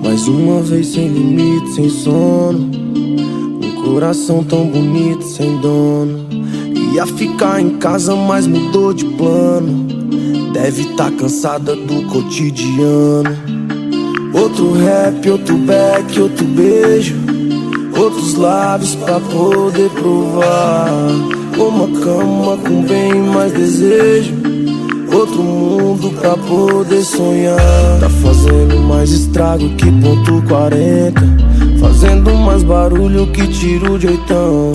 Mais uma vez sem limite, sem sono. Um coração tão bonito, sem dono. Ia ficar em casa, mas mudou de plano. Deve tá cansada do cotidiano. Outro rap, outro back, outro beijo. Outros lábios pra poder provar. Uma cama com bem mais desejo. Outro mundo pra poder sonhar. Tá fazendo mais estrago que ponto 40. Fazendo mais barulho que tiro de oitão.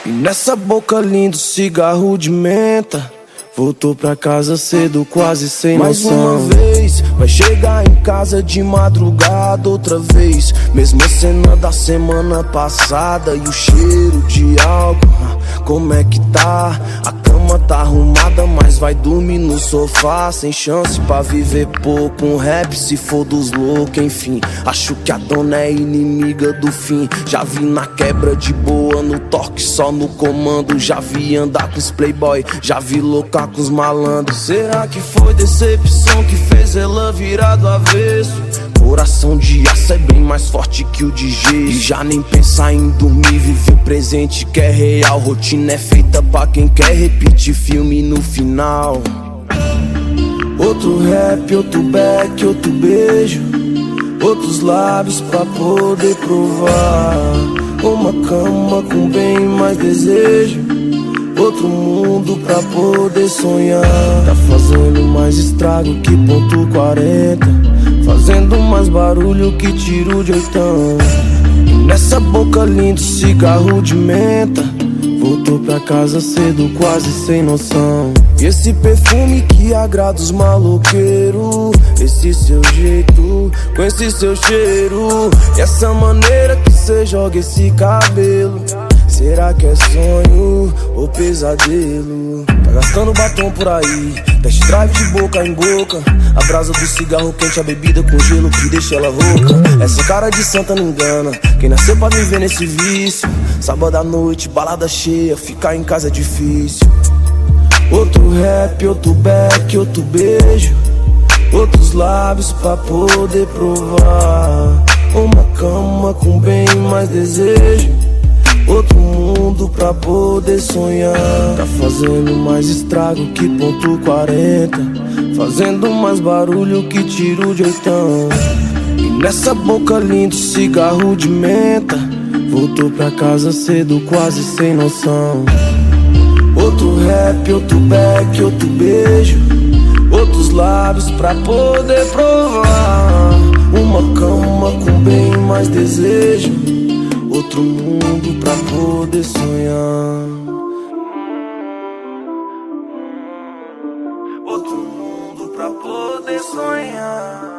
E nessa boca lindo cigarro de menta. Voltou pra casa cedo, quase sem noção. Mais uma vez, vai chegar em casa de madrugada outra vez. Mesma cena da semana passada. E o cheiro de álcool, como é que tá? A cama tá arrumada, mas vai dormir no sofá. Sem chance pra viver pouco. Um rap se for dos loucos, enfim. Acho que a dona é inimiga do fim. Já vi na quebra de boa, no toque só no comando. Já vi andar com os playboy, já vi louca com os malandros. Será que foi decepção que fez ela virar do avesso? Coração de aço é bem mais forte que o de gesso. E já nem pensar em dormir, viver o presente que é real. Rotina é feita pra quem quer repetir filme no final. Outro rap, outro back, outro beijo. Outros lábios pra poder provar. Uma cama com bem mais desejo. Outro mundo pra poder sonhar. Tá fazendo mais estrago que ponto 40. Fazendo mais barulho que tiro de oitão. E nessa boca lindo cigarro de menta. Voltou pra casa cedo, quase sem noção. E esse perfume que agrada os maloqueiros. Esse seu jeito, com esse seu cheiro. E essa maneira que cê joga esse cabelo. Será que é sonho ou pesadelo? Tá gastando batom por aí, test drive de boca em boca. A brasa do cigarro quente, a bebida com gelo que deixa ela rouca. Essa cara de santa não engana, quem nasceu pra viver nesse vício. Sábado à noite, balada cheia, ficar em casa é difícil. Outro rap, outro back, outro beijo. Outros lábios pra poder provar. Uma cama com bem mais desejo. Outro mundo pra poder sonhar. Tá fazendo mais estrago que ponto 40. Fazendo mais barulho que tiro de oitão. E nessa boca lindo cigarro de menta. Voltou pra casa cedo, quase sem noção. Outro rap, outro back, outro beijo. Outros lábios pra poder provar. Uma cama com bem mais desejo. Outro mundo pra poder sonhar. Outro mundo pra poder sonhar.